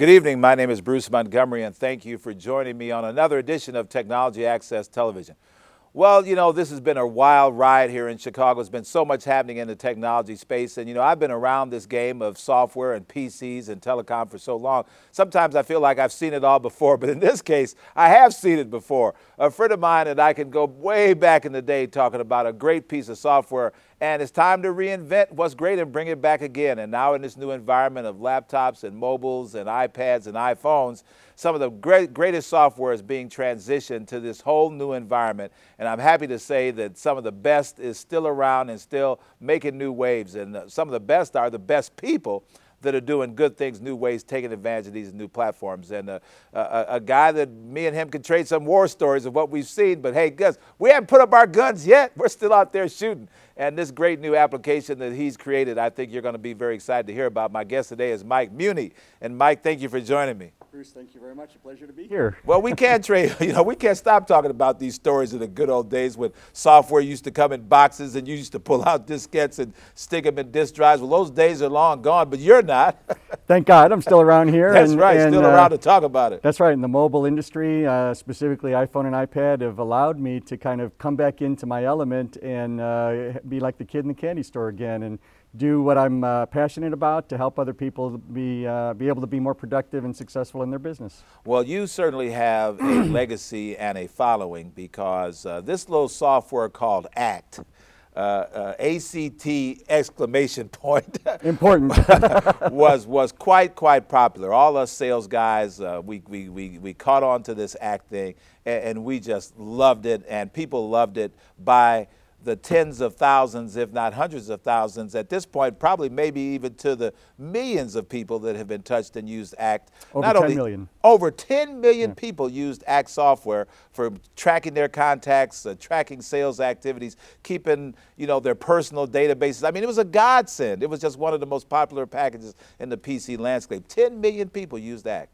Good evening. My name is Bruce Montgomery, and thank you for joining me on another edition of Technology Access Television. Well, you know, this has been a wild ride here in Chicago. There's been so much happening in the technology space. And, you know, I've been around this game of software and PCs and telecom for so long. Sometimes I feel like I've seen it all before, but in this case, I have seen it before. A friend of mine and I can go way back in the day talking about a great piece of software, and it's time to reinvent what's great and bring it back again. And now in this new environment of laptops and mobiles and iPads and iPhones, some of the greatest software is being transitioned to this whole new environment. And I'm happy to say that some of the best is still around and still making new waves. And some of the best are the best people that are doing good things, new ways, taking advantage of these new platforms. And a guy that me and him can trade some war stories of what we've seen, but hey, guys, we haven't put up our guns yet. We're still out there shooting. And this great new application that he's created, I think you're going to be very excited to hear about. My guest today is Mike Muhney. And Mike, thank you for joining me. Bruce, thank you very much. A pleasure to be here. Well, we can't trade, we can't stop talking about these stories of the good old days when software used to come in boxes and you used to pull out diskettes and stick them in disk drives. Well, those days are long gone, but you're not. Thank God I'm still around here. That's right, still around to talk about it. That's right. In the mobile industry, specifically iPhone and iPad, have allowed me to kind of come back into my element and be like the kid in the candy store again and do what I'm passionate about to help other people be able to be more productive and successful in their business. Well, you certainly have a legacy and a following because this little software called ACT, ACT exclamation point. Important. was quite popular. All us sales guys, we caught on to this ACT thing and we just loved it, and people loved it by the tens of thousands, if not hundreds of thousands. At this point, probably maybe even to the millions of people that have been touched and used ACT. Over 10 million. Over 10 million people used ACT software for tracking their contacts, tracking sales activities, keeping, their personal databases. I mean, it was a godsend. It was just one of the most popular packages in the PC landscape. 10 million people used ACT.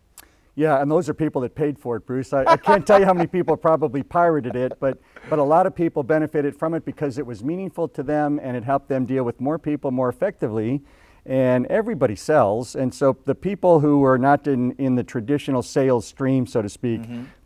Yeah, and those are people that paid for it, Bruce. I can't tell you how many people probably pirated it, but a lot of people benefited from it because it was meaningful to them and it helped them deal with more people more effectively. And everybody sells, and so the people who are not in the traditional sales stream, so to speak,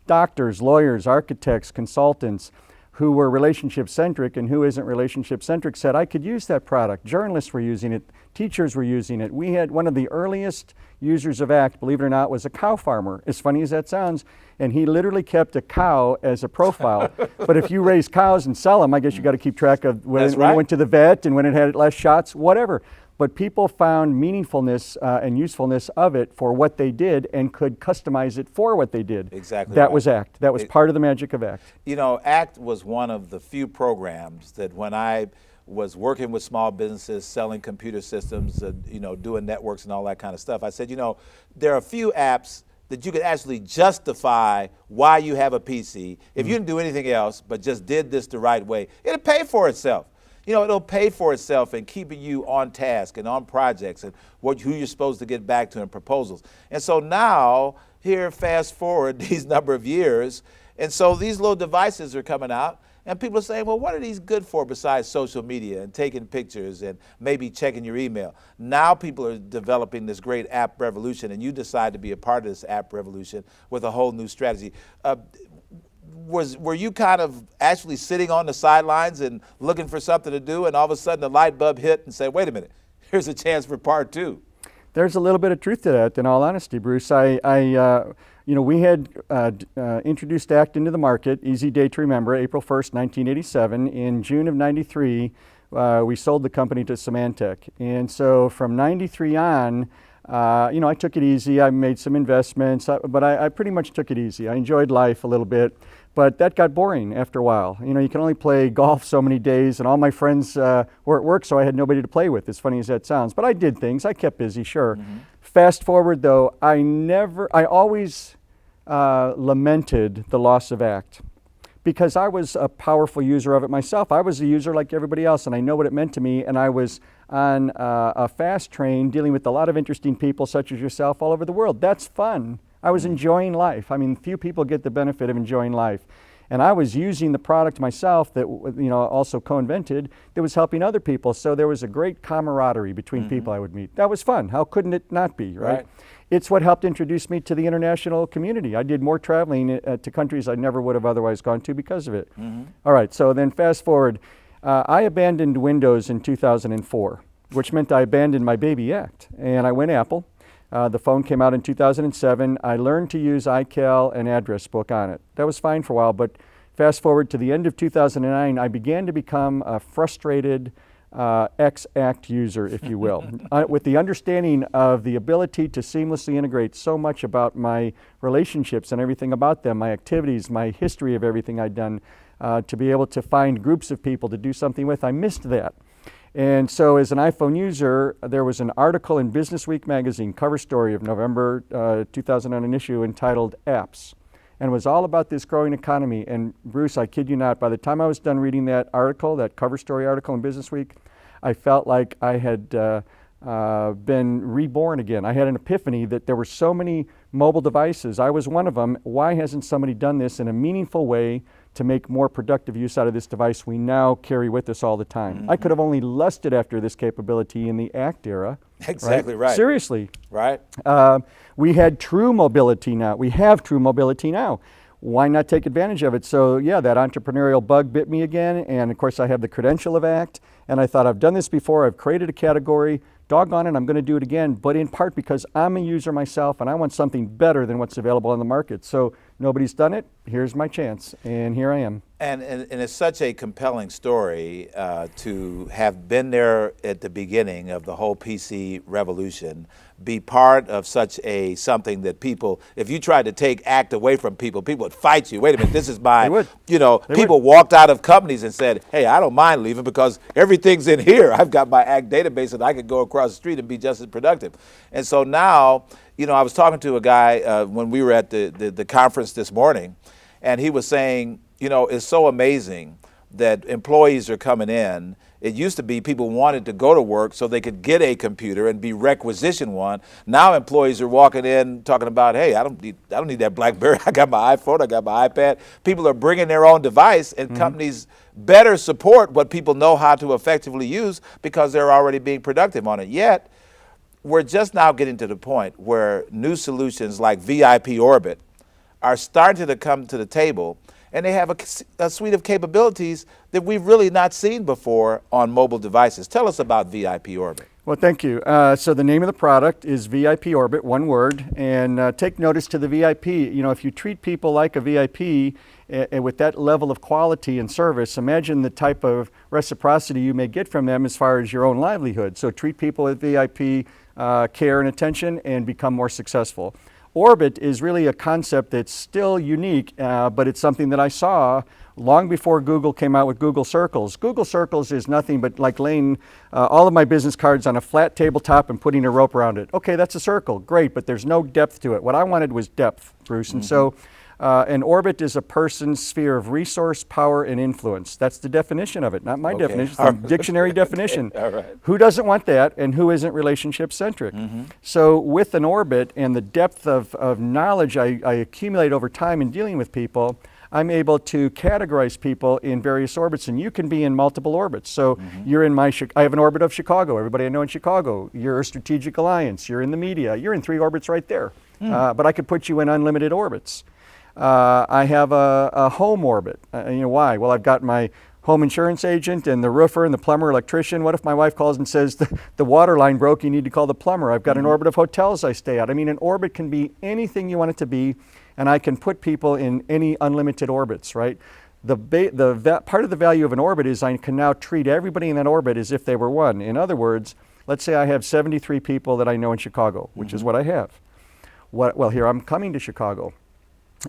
doctors, lawyers, architects, consultants, who were relationship-centric and who isn't relationship-centric said, I could use that product. Journalists were using it. Teachers were using it. We had one of the earliest users of ACT, believe it or not, was a cow farmer, as funny as that sounds, and he literally kept a cow as a profile. But if you raise cows and sell them, I guess you got to keep track of when it went to the vet and when it had less shots, whatever. But people found meaningfulness and usefulness of it for what they did and could customize it for what they did. Exactly. That was ACT. That was part of the magic of ACT. ACT was one of the few programs that when I was working with small businesses, selling computer systems, doing networks and all that kind of stuff, I said, there are a few apps that you could actually justify why you have a PC. If you didn't do anything else but just did this the right way, it'll pay for itself. It'll pay for itself in keeping you on task and on projects and who you're supposed to get back to in proposals. And so now, here, fast forward these number of years, and so these little devices are coming out, and people are saying, well, what are these good for besides social media and taking pictures and maybe checking your email? Now people are developing this great app revolution, and you decide to be a part of this app revolution with a whole new strategy. Were you kind of actually sitting on the sidelines and looking for something to do, and all of a sudden the light bulb hit and said, wait a minute, here's a chance for part two? There's a little bit of truth to that, in all honesty, Bruce. We had introduced ACT into the market, easy day to remember, April 1st, 1987. In June of 93, we sold the company to Symantec. And so from 93 on, I took it easy. I made some investments, but I pretty much took it easy. I enjoyed life a little bit, but that got boring after a while. You can only play golf so many days, and all my friends were at work, so I had nobody to play with, as funny as that sounds. But I did things. I kept busy, sure. Fast forward, though, I always lamented the loss of ACT because I was a powerful user of it myself. I was a user like everybody else, and I know what it meant to me, and I was on a fast train dealing with a lot of interesting people such as yourself all over the world. That's fun. I was enjoying life. I mean, few people get the benefit of enjoying life. And I was using the product myself that, also co-invented that was helping other people. So there was a great camaraderie between people I would meet. That was fun. How couldn't it not be, right? it's what helped introduce me to the international community. I did more traveling to countries I never would have otherwise gone to because of it. All right, so then fast forward. I abandoned Windows in 2004, which meant I abandoned my baby Act, and I went Apple. The phone came out in 2007. I learned to use iCal and Address Book on it. That was fine for a while, but fast forward to the end of 2009, I began to become a frustrated X-Act user, if you will, with the understanding of the ability to seamlessly integrate so much about my relationships and everything about them, my activities, my history of everything I'd done, to be able to find groups of people to do something with. I missed that. And so as an iPhone user, there was an article in Business Week magazine, cover story of November 2009 issue, entitled Apps. And it was all about this growing economy. And Bruce, I kid you not, by the time I was done reading that article, that cover story article in Business Week, I felt like I had been reborn again. I had an epiphany that there were so many mobile devices. I was one of them. Why hasn't somebody done this in a meaningful way to make more productive use out of this device we now carry with us all the time? I could have only lusted after this capability in the ACT era. Exactly right. Seriously. Right. We had true mobility now. We have true mobility now. Why not take advantage of it? So yeah, that entrepreneurial bug bit me again, and of course I have the credential of ACT, and I thought, I've done this before, I've created a category, doggone it, I'm going to do it again, but in part because I'm a user myself and I want something better than what's available on the market. So nobody's done it, here's my chance, and here I am. And it's such a compelling story to have been there at the beginning of the whole PC revolution, be part of such something that people, if you tried to take ACT away from people, people would fight you. Wait a minute, this is my, people walked out of companies and said, hey, I don't mind leaving because everything's in here. I've got my ACT database and I could go across the street and be just as productive. And so now, I was talking to a guy when we were at the conference this morning, and he was saying, it's so amazing that employees are coming in. It used to be people wanted to go to work so they could get a computer and be requisitioned one. Now employees are walking in talking about, hey, I don't need that BlackBerry. I got my iPhone, I got my iPad. People are bringing their own device, and companies better support what people know how to effectively use because they're already being productive on it. Yet, we're just now getting to the point where new solutions like VIP Orbit are starting to come to the table, and they have a suite of capabilities that we've really not seen before on mobile devices. Tell us about VIP Orbit. Well, thank you. So the name of the product is VIP Orbit, one word, and take notice to the VIP. If you treat people like a VIP with that level of quality and service, imagine the type of reciprocity you may get from them as far as your own livelihood. So treat people with VIP care and attention and become more successful. Orbit is really a concept that's still unique, but it's something that I saw long before Google came out with Google Circles. Google Circles is nothing but like laying all of my business cards on a flat tabletop and putting a rope around it. Okay, that's a circle, great, but there's no depth to it. What I wanted was depth, Bruce, and so an orbit is a person's sphere of resource, power, and influence. That's the definition of it, not my definition, it's the dictionary definition. All right. Who doesn't want that, and who isn't relationship-centric? So with an orbit and the depth of knowledge I accumulate over time in dealing with people, I'm able to categorize people in various orbits, and you can be in multiple orbits. So you're in I have an orbit of Chicago, everybody I know in Chicago. You're a strategic alliance, you're in the media, you're in 3 orbits right there. But I could put you in unlimited orbits. I have a home orbit. Why? Well, I've got my home insurance agent and the roofer and the plumber, electrician. What if my wife calls and says the water line broke, you need to call the plumber? I've got an orbit of hotels I stay at. I mean, an orbit can be anything you want it to be, and I can put people in any unlimited orbits, right? Part of the value of an orbit is I can now treat everybody in that orbit as if they were one. In other words, let's say I have 73 people that I know in Chicago, which is what I have. Well, here I'm coming to Chicago.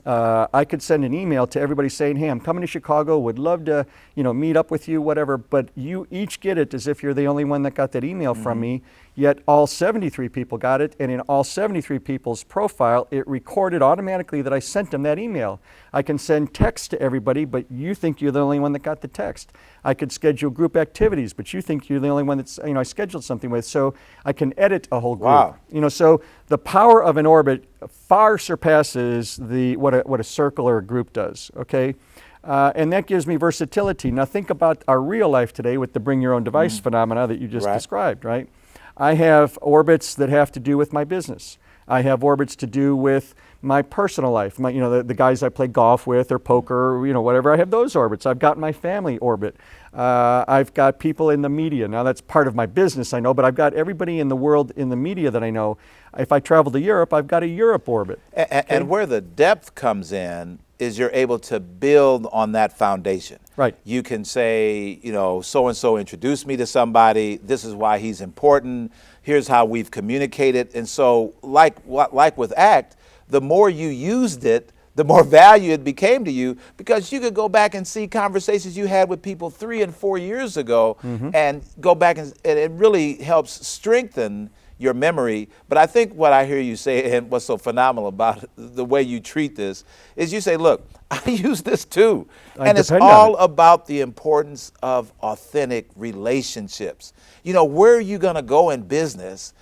I could send an email to everybody saying, hey, I'm coming to Chicago, would love to, meet up with you, whatever, but you each get it as if you're the only one that got that email from me, yet all 73 people got it, and in all 73 people's profile, it recorded automatically that I sent them that email. I can send text to everybody, but you think you're the only one that got the text. I could schedule group activities, but you think you're the only one that's, I scheduled something with, so I can edit a whole group. Wow. So the power of an orbit far surpasses what a circle or a group does, okay? And that gives me versatility. Now think about our real life today with the bring your own device phenomena that you just described, right? I have orbits that have to do with my business. I have orbits to do with my personal life, the guys I play golf with or poker, or, whatever. I have those orbits. I've got my family orbit. I've got people in the media. Now that's part of my business, I know, but I've got everybody in the world in the media that I know. If I travel to Europe, I've got a Europe orbit. And where the depth comes in is you're able to build on that foundation. Right. You can say, so-and-so introduced me to somebody. This is why he's important. Here's how we've communicated. And so like with ACT, the more you used it, the more value it became to you, because you could go back and see conversations you had with people 3 and 4 years ago and go back and it really helps strengthen your memory. But I think what I hear you say, and what's so phenomenal about the way you treat this, is you say, look, I use this too. And it's all about the importance of authentic relationships. Where are you going to go in business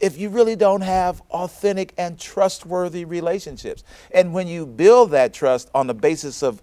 if you really don't have authentic and trustworthy relationships? And when you build that trust on the basis of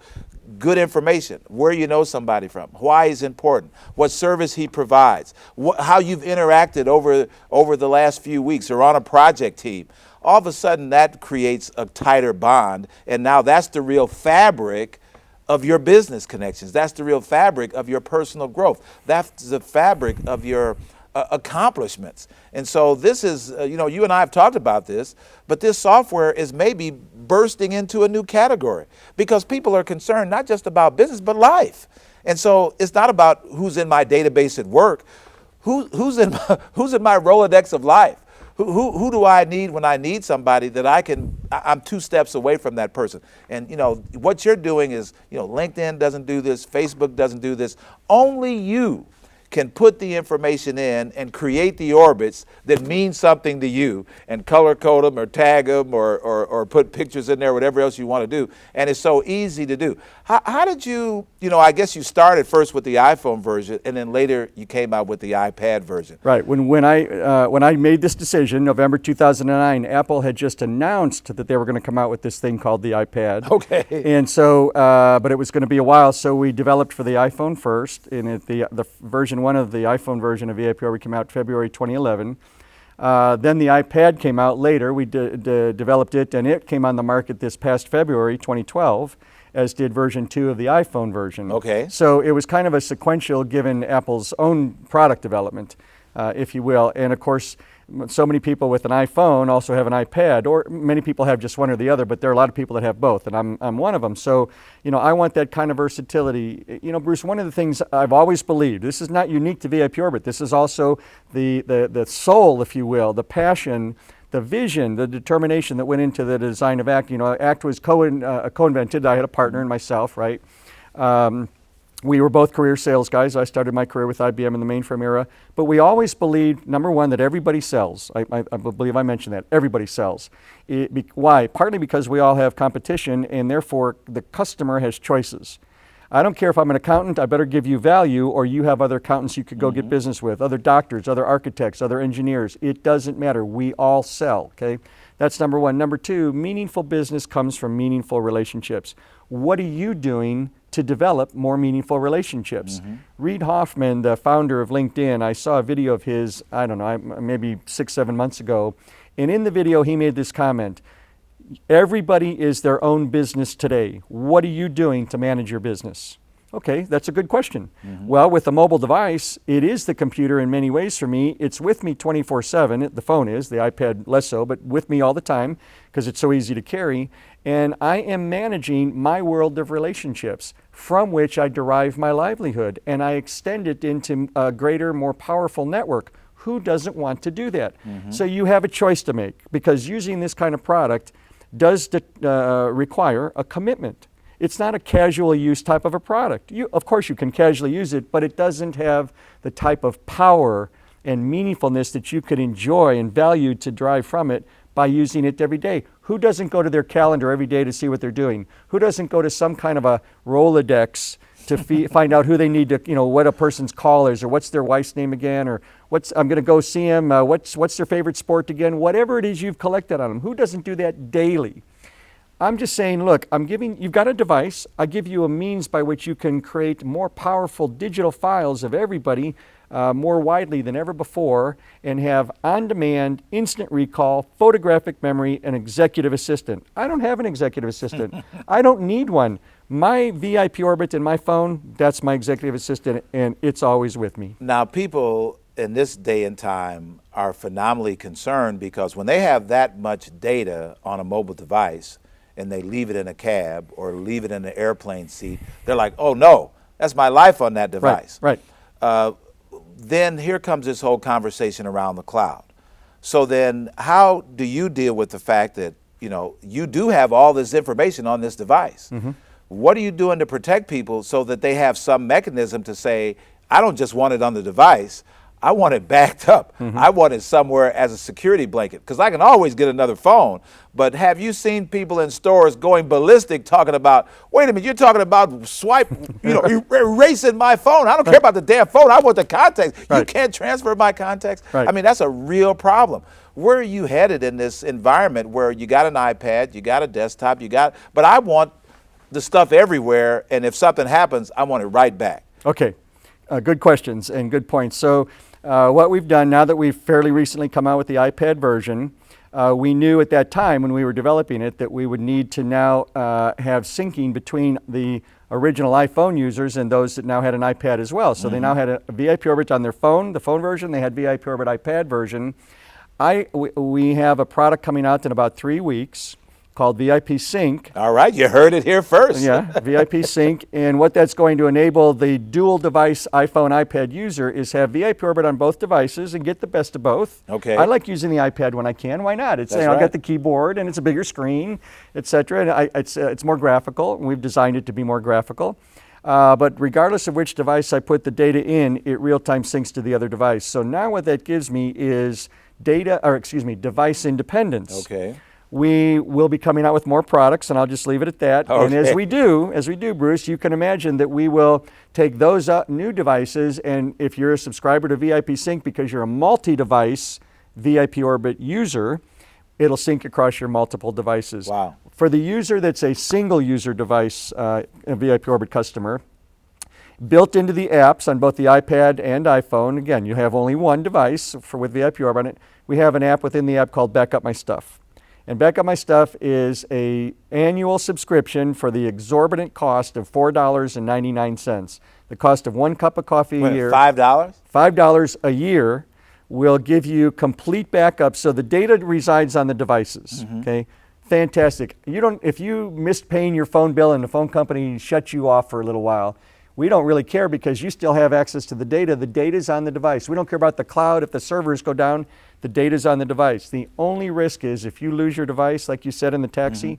good information, where you know somebody from, why he's important, what service he provides, how you've interacted over the last few weeks or on a project team, all of a sudden that creates a tighter bond. And now that's the real fabric of your business connections. That's the real fabric of your personal growth. That's the fabric of your accomplishments. And so this is, you and I have talked about this, but this software is maybe bursting into a new category because people are concerned not just about business, but life. And so it's not about who's in my database at work, who's in my Rolodex of life. Who do I need when I need somebody that I'm 2 steps away from that person? And what you're doing is, LinkedIn doesn't do this, Facebook doesn't do this. Only you can put the information in and create the orbits that mean something to you and color code them or tag them or put pictures in there, whatever else you want to do. And it's so easy to do. How did you, I guess you started first with the iPhone version and then later you came out with the iPad version. Right. When I made this decision, November 2009, Apple had just announced that they were going to come out with this thing called the iPad. Okay. And so, but it was going to be a while, so we developed for the iPhone first, and the version 1 of the iPhone version of VIPOrbit came out February 2011. Then the iPad came out later. We developed it, and it came on the market this past February 2012, as did version 2 of the iPhone version. Okay. So it was kind of a sequential given Apple's own product development, if you will. And of course, so many people with an iPhone also have an iPad, or many people have just one or the other, but there are a lot of people that have both, and I'm one of them. So, I want that kind of versatility. Bruce, one of the things I've always believed, this is not unique to VIPOrbit, this is also the soul, if you will, the passion, the vision, the determination that went into the design of ACT. ACT was co-invented. I had a partner and myself, right? We were both career sales guys. I started my career with IBM in the mainframe era. But we always believed, number one, that everybody sells. I believe I mentioned that. Everybody sells. Why? Partly because we all have competition, and therefore the customer has choices. I don't care if I'm an accountant, I better give you value, or you have other accountants you could go get business with, other doctors, other architects, other engineers. It doesn't matter. We all sell, okay? That's number one. Number two, meaningful business comes from meaningful relationships. What are you doing to develop more meaningful relationships? Reid Hoffman, the founder of LinkedIn, I saw a video of his, I don't know, maybe 6-7 months ago, and in the video he made this comment: everybody is their own business today. What are you doing to manage your business? Okay, that's a good question. Well, with a mobile device, it is the computer in many ways for me. It's with me 24/7. The phone is, the iPad less so, but with me all the time because it's so easy to carry. And I am managing my world of relationships from which I derive my livelihood, and I extend it into a greater, more powerful network. Who doesn't want to do that? So you have a choice to make, because using this kind of product does require a commitment. It's not a casual use type of a product. Of course you can casually use it, but it doesn't have the type of power and meaningfulness that you could enjoy and value to derive from it by using it every day. Who doesn't go to their calendar every day to see what they're doing? Who doesn't go to some kind of a Rolodex to find out who they need to, what a person's call is, or what's their wife's name again, or I'm going to go see them, what's their favorite sport again, whatever it is you've collected on them. Who doesn't do that daily? I'm just saying, look, you've got a device. I give you a means by which you can create more powerful digital files of everybody more widely than ever before and have on-demand, instant recall, photographic memory, and executive assistant. I don't have an executive assistant. I don't need one. My VIP Orbit in my phone, that's my executive assistant, and it's always with me. Now, people in this day and time are phenomenally concerned because when they have that much data on a mobile device and they leave it in a cab or leave it in an airplane seat, they're like, oh no, that's my life on that device. Right. Then here comes this whole conversation around the cloud. So then how do you deal with the fact that, you do have all this information on this device? Mm-hmm. What are you doing to protect people so that they have some mechanism to say, I don't just want it on the device, I want it backed up. Mm-hmm. I want it somewhere as a security blanket because I can always get another phone. But have you seen people in stores going ballistic talking about, wait a minute, you're talking about swipe, you're erasing my phone. I don't care about the damn phone. I want the contacts. Right. You can't transfer my contacts. Right. I mean, that's a real problem. Where are you headed in this environment where you got an iPad, you got a desktop, but I want the stuff everywhere, and if something happens, I want it right back. Okay, good questions and good points. So what we've done now that we've fairly recently come out with the iPad version, we knew at that time when we were developing it that we would need to now have syncing between the original iPhone users and those that now had an iPad as well. So they now had a VIP Orbit on their phone, the phone version, they had VIP Orbit iPad version. We have a product coming out in about 3 weeks called VIP Sync. All right, you heard it here first. Yeah, VIP Sync. And what that's going to enable the dual device iPhone, iPad user is have VIP Orbit on both devices and get the best of both. Okay. I like using the iPad when I can. Why not? It's, That's I've right. got the keyboard and it's a bigger screen, et cetera. And it's more graphical. And we've designed it to be more graphical. But regardless of which device I put the data in, it real-time syncs to the other device. So now what that gives me is device independence. Okay. We will be coming out with more products, and I'll just leave it at that. Okay. And as we do, Bruce, you can imagine that we will take those new devices, and if you're a subscriber to VIP Sync because you're a multi-device VIP Orbit user, it'll sync across your multiple devices. Wow. For the user that's a single user device, a VIP Orbit customer, built into the apps on both the iPad and iPhone, again, you have only one device with VIP Orbit on it, we have an app within the app called Backup My Stuff. And Backup My Stuff is an annual subscription for the exorbitant cost of $4.99. The cost of 1 cup of coffee a year. $5? $5 a year will give you complete backup, so the data resides on the devices. Mm-hmm. Okay, fantastic. If you missed paying your phone bill and the phone company shut you off for a little while, we don't really care because you still have access to the data. The data's on the device. We don't care about the cloud. If the servers go down, the data's on the device. The only risk is if you lose your device, like you said in the taxi,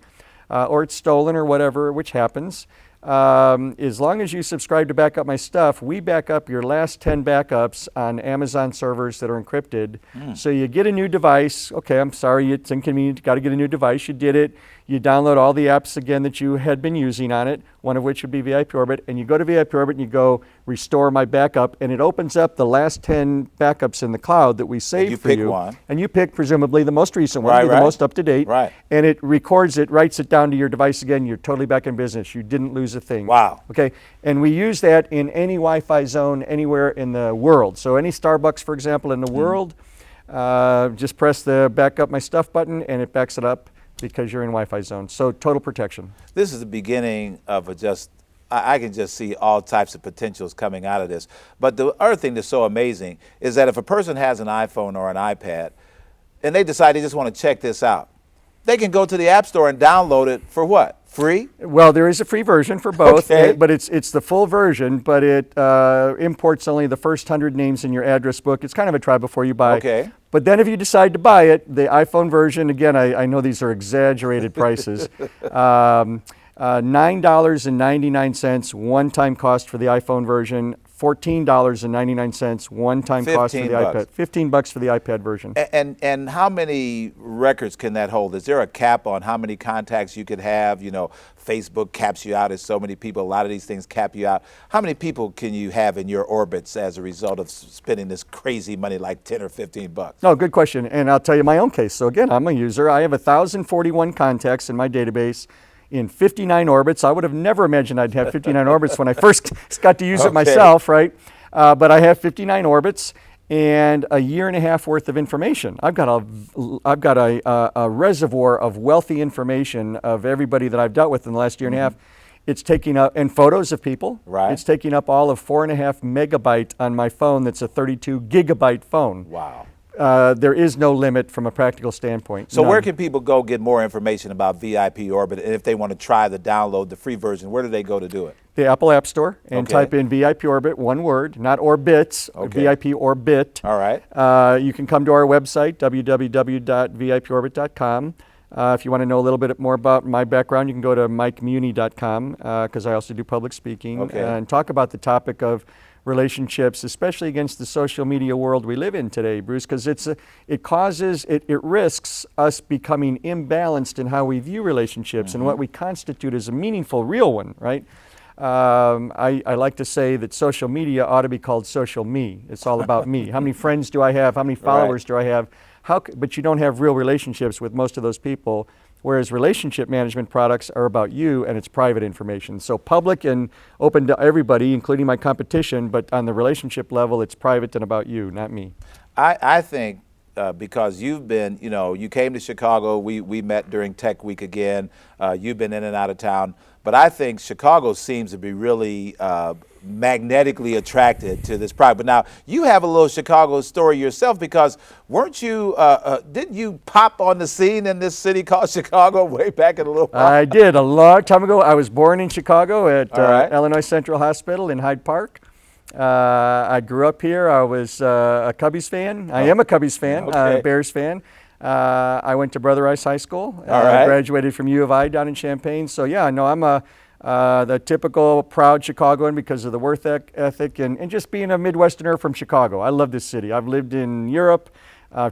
or it's stolen or whatever, which happens, as long as you subscribe to Backup My Stuff, we back up your last 10 backups on Amazon servers that are encrypted. So you get a new device. Okay, I'm sorry, it's inconvenient. You got to get a new device. You did it. You download all the apps again that you had been using on it, one of which would be VIP Orbit, and you go to VIP Orbit and you go restore my backup, and it opens up the last 10 backups in the cloud that we saved for you. You pick one. And you pick presumably the most recent one, Right. the most up to date. Right. And it records it, writes it down to your device again. You're totally back in business. You didn't lose a thing. Wow. Okay. And we use that in any Wi-Fi zone anywhere in the world. So any Starbucks, for example, in the world, just press the Backup My Stuff button and it backs it up because you're in Wi-Fi zone. So total protection. This is the beginning of I can just see all types of potentials coming out of this. But the other thing that's so amazing is that if a person has an iPhone or an iPad and they decide they just want to check this out, they can go to the App Store and download it for what? Free? Well, there is a free version for both, Okay. but it's the full version, but it imports only the first 100 names in your address book. It's kind of a try before you buy. Okay. But then if you decide to buy it, the iPhone version, again, I know these are exaggerated prices, $9.99 one-time cost for the iPhone version, $14.99 one-time cost for the iPad. $15 for the iPad version. And how many records can that hold? Is there a cap on how many contacts you could have? You know, Facebook caps you out as so many people. A lot of these things cap you out. How many people can you have in your orbits as a result of spending this crazy money like 10 or 15 bucks? No, good question. And I'll tell you my own case. So again, I'm a user. I have 1,041 contacts in my database in 59 orbits. I would have never imagined I'd have 59 orbits when I first got to use it myself, right? But I have 59 orbits and a year and a half worth of information. I've got a reservoir of wealthy information of everybody that I've dealt with in the last year and a half. It's taking up, and photos of people. Right. It's taking up all of 4.5 megabyte on my phone that's a 32 gigabyte phone. Wow. There is no limit from a practical standpoint. So None. where can people go get more information about VIP Orbit? And if they want to try the download, the free version, where do they go to do it? The Apple App Store and Okay. type in VIP Orbit, one word, not Orbits, Okay. VIP Orbit. All right. You can come to our website, www.viporbit.com. If you want to know a little bit more about my background, you can go to MikeMuhney.com because I also do public speaking Okay. and talk about the topic of relationships, especially against the social media world we live in today, Bruce, because it risks us becoming imbalanced in how we view relationships and what we constitute as a meaningful, real one, right? I like to say that social media ought to be called social me. It's all about me. How many friends do I have? How many followers do I have? But you don't have real relationships with most of those people, whereas relationship management products are about you and it's private information. So public and open to everybody, including my competition, but on the relationship level, it's private and about you, not me. I think because you've been, you came to Chicago, we met during Tech Week again, you've been in and out of town, but I think Chicago seems to be really magnetically attracted to this product. But now you have a little Chicago story yourself because weren't you, didn't you pop on the scene in this city called Chicago way back in a little while? I did, a long time ago. I was born in Chicago at right. Illinois Central Hospital in Hyde Park. I grew up here. I was a Cubbies fan. I am a Cubbies fan, Okay. Bears fan. I went to Brother Rice High School. All right. Graduated from U of I down in Champaign. So yeah, no, I'm the typical proud Chicagoan because of the work ethic and just being a Midwesterner from Chicago. I love this city. I've lived in Europe,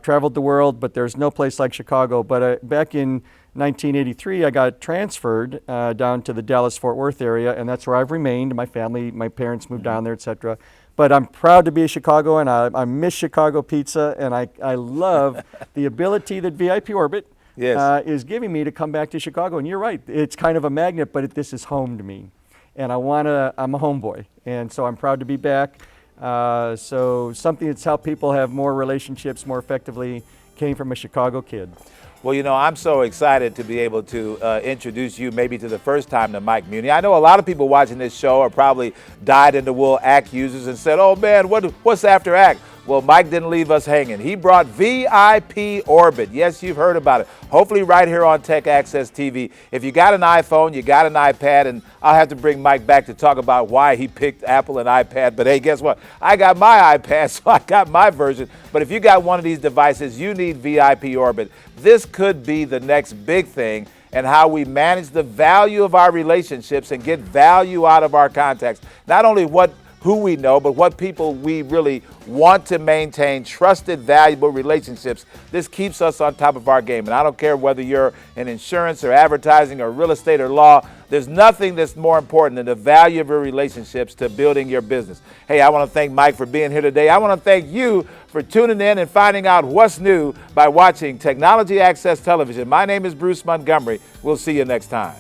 traveled the world, but there's no place like Chicago. But back in 1983, I got transferred down to the Dallas-Fort Worth area, and that's where I've remained. My family, my parents moved down there, etc. But I'm proud to be a Chicagoan. I miss Chicago pizza, and I love the ability that VIP Orbit is giving me to come back to Chicago. And you're right, it's kind of a magnet, but this is home to me. And I'm a homeboy, and so I'm proud to be back. So something that's helped people have more relationships more effectively came from a Chicago kid. Well, I'm so excited to be able to introduce you maybe to the first time to Mike Muhney. I know a lot of people watching this show are probably dyed-in-the-wool ACT users and said, oh man, what's after ACT? Well, Mike didn't leave us hanging. He brought VIP Orbit. Yes, you've heard about it. Hopefully right here on Tech Access TV. If you got an iPhone, you got an iPad, and I'll have to bring Mike back to talk about why he picked Apple and iPad. But hey, guess what? I got my iPad, so I got my version. But if you got one of these devices, you need VIP Orbit. This could be the next big thing and how we manage the value of our relationships and get value out of our contacts. Not only who we know, but what people we really want to maintain, trusted, valuable relationships. This keeps us on top of our game. And I don't care whether you're in insurance or advertising or real estate or law, there's nothing that's more important than the value of your relationships to building your business. Hey, I want to thank Mike for being here today. I want to thank you for tuning in and finding out what's new by watching Technology Access Television. My name is Bruce Montgomery. We'll see you next time.